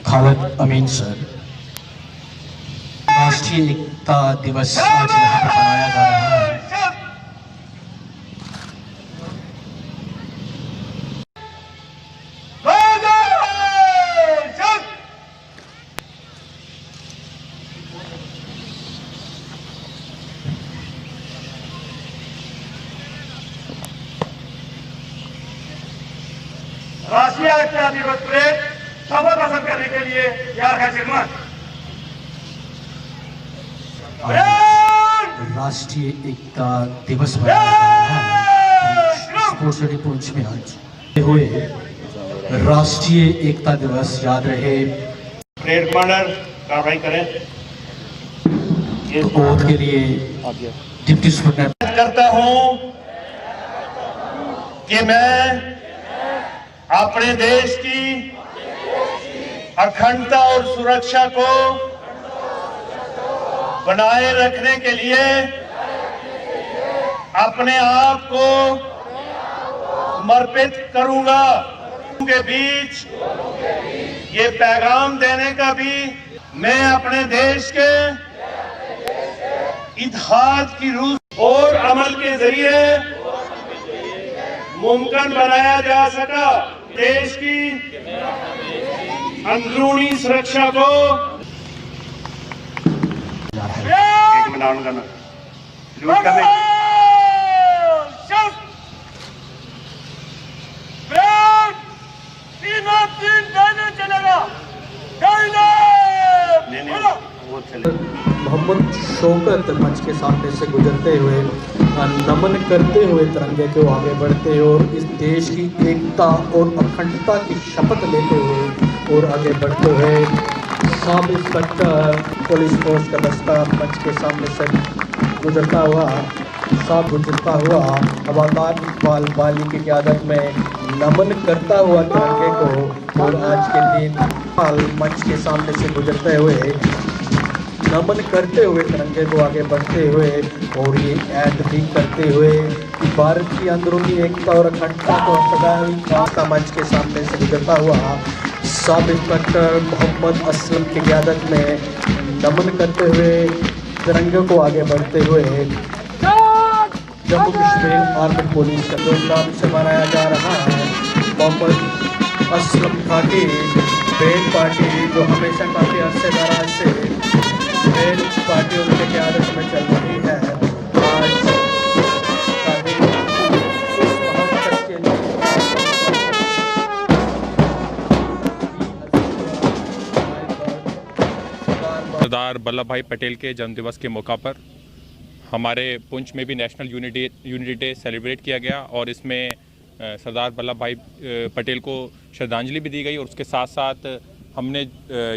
खालिद अमीन sir, राष्ट्रीय एकता दिवस आज यहाँ पर मनाया जा रहा है। राष्ट्रीय एकता दिवस परेड शपथ हासिल करने के लिए तैयार है श्रीमान। राष्ट्रीय एकता दिवस मनाया जा रहा है स्पोर्ट्स सिटी पुंछ में आज हुए राष्ट्रीय एकता दिवस याद रहे। परेड कमांडर कार्रवाई करें। ओथ के लिए डिप्टी सुपरिटेंडेंट करता हूं कि मैं अपने देश की अखंडता और सुरक्षा को बनाए रखने के लिए अपने आप को समर्पित करूंगा। के बीच ये पैगाम देने का भी मैं अपने देश के इतिहाद की रूह और अमल के जरिए मुमकिन बनाया जा सका। देश की अंदरूनी सुरक्षा को एक मिनट ऑन करना लूट करने चलेगा वो चले। मोहम्मद शौकत मंच के सामने से गुजरते हुए नमन करते हुए तिरंगे को आगे बढ़ते हुए और इस देश की एकता और अखंडता की शपथ लेते हुए और आगे बढ़ते हुए सब इंस्पेक्टर पुलिस फोर्स का दस्ता मंच के सामने से गुजरता हुआ हवादार इकबाल वाली की क़यादत में नमन करता हुआ तिरंगे को और आज के दिन मंच के सामने से गुजरते हुए नमन करते हुए तिरंगे को आगे बढ़ते हुए और ये ऐद भी करते हुए कि भारत की अंदरूनी एकता और अखंडता को सदा मंच के सामने से गुजरता हुआ सब इंस्पेक्टर मोहम्मद असलम की क़यादत में नमन करते हुए तिरंगे को आगे बढ़ते हुए जम्मू कश्मीर आर्मी पुलिस का धूमधाम से मनाया जा रहा है। मोहम्मद असलम खाकी बैंड पार्टी जो हमेशा काफ़ी अरसे दराज से बैंड पार्टी उनके क़यादत में चल रही है, आज सरदार वल्लभ भाई पटेल के जन्मदिवस के मौका पर हमारे पुंछ में भी नेशनल यूनिटी डे सेलिब्रेट किया गया और इसमें सरदार वल्लभ भाई पटेल को श्रद्धांजलि भी दी गई और उसके साथ साथ हमने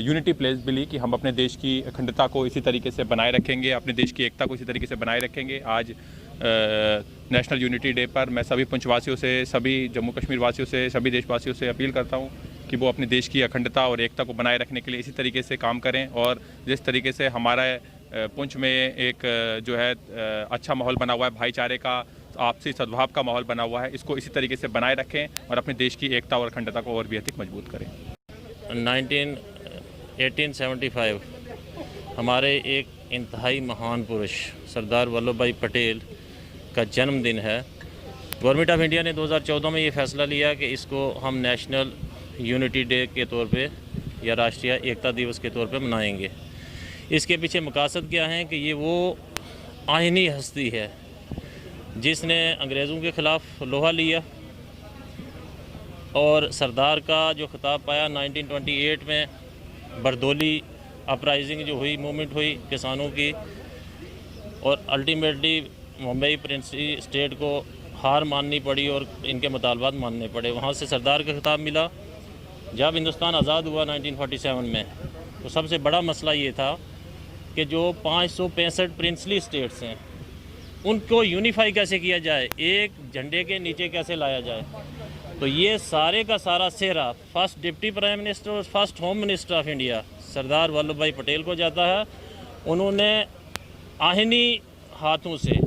यूनिटी प्लेस भी ली कि हम अपने देश की अखंडता को इसी तरीके से बनाए रखेंगे, अपने देश की एकता को इसी तरीके से बनाए रखेंगे। आज नेशनल यूनिटी डे पर मैं सभी पुंछवासियों से, सभी जम्मू कश्मीर वासियों से, सभी देशवासियों से अपील करता हूं कि वो अपने देश की अखंडता और एकता को बनाए रखने के लिए इसी तरीके से काम करें और जिस तरीके से हमारा पुंछ में एक जो है अच्छा माहौल बना हुआ है, भाईचारे का, आपसी सद्भाव का माहौल बना हुआ है, इसको इसी तरीके से बनाए रखें और अपने देश की एकता और अखंडता को और भी अधिक मजबूत करें। 1875 हमारे एक इंतहाई महान पुरुष सरदार वल्लभ भाई पटेल का जन्मदिन है। गवर्नमेंट ऑफ इंडिया ने 2014 में ये फ़ैसला लिया कि इसको हम नेशनल यूनिटी डे के तौर पे या राष्ट्रीय एकता दिवस के तौर पर मनाएंगे। इसके पीछे मकासद क्या है कि ये वो आइनी हस्ती है जिसने अंग्रेज़ों के ख़िलाफ़ लोहा लिया और सरदार का जो खिताब पाया 1928 में बरदौली अपराइजिंग जो हुई, मूवमेंट हुई किसानों की, और अल्टीमेटली मुंबई प्रिंसली स्टेट को हार माननी पड़ी और इनके मुतालबात मानने पड़े। वहाँ से सरदार का खिताब मिला। जब हिंदुस्तान आज़ाद हुआ 1947 में, तो सबसे बड़ा मसला ये था कि जो 565 प्रिंसली स्टेट्स हैं उनको यूनिफाई कैसे किया जाए, एक झंडे के नीचे कैसे लाया जाए। तो ये सारे का सारा सेहरा फर्स्ट डिप्टी प्राइम मिनिस्टर और first home minister of India Sardar Vallabhbhai Patel को जाता है। उन्होंने आहिनी हाथों से,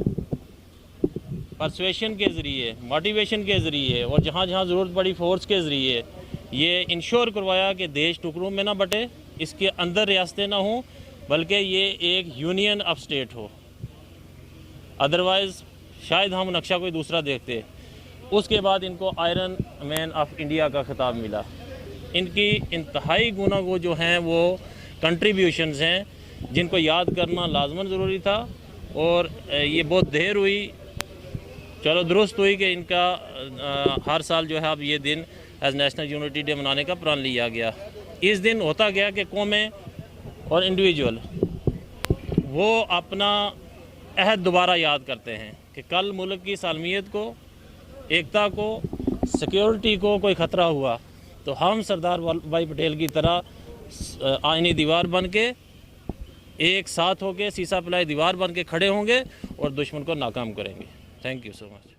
परसुएशन के ज़रिए, मोटिवेशन के ज़रिए और जहाँ जहाँ ज़रूरत पड़ी फोर्स के ज़रिए ये इंश्योर करवाया कि देश टुकड़ों में ना बटे, इसके अंदर रियासतें ना हों, बल्कि ये एक यूनियन ऑफ स्टेट हो। अदरवाइज़ शायद हम नक्शा कोई दूसरा देखते। उसके बाद इनको आयरन मैन ऑफ इंडिया का खिताब मिला। इनकी इंतहाई गुनागो जो हैं वो कंट्रीब्यूशंस हैं जिनको याद करना लाजमन ज़रूरी था। और ये बहुत देर हुई, चलो दुरुस्त हुई कि इनका हर साल जो है अब ये दिन एज नेशनल यूनिटी डे मनाने का प्रण लिया गया। इस दिन होता गया कि कौमें और इंडिविजुअल वो अपना अहद दोबारा याद करते हैं कि कल मुल्क की सालमियत को, एकता को, सिक्योरिटी को कोई ख़तरा हुआ तो हम सरदार वल्लभ भाई पटेल की तरह आईनी दीवार बन के, एक साथ होके, सीसा पिलाई दीवार बन के खड़े होंगे और दुश्मन को नाकाम करेंगे। Thank you so much.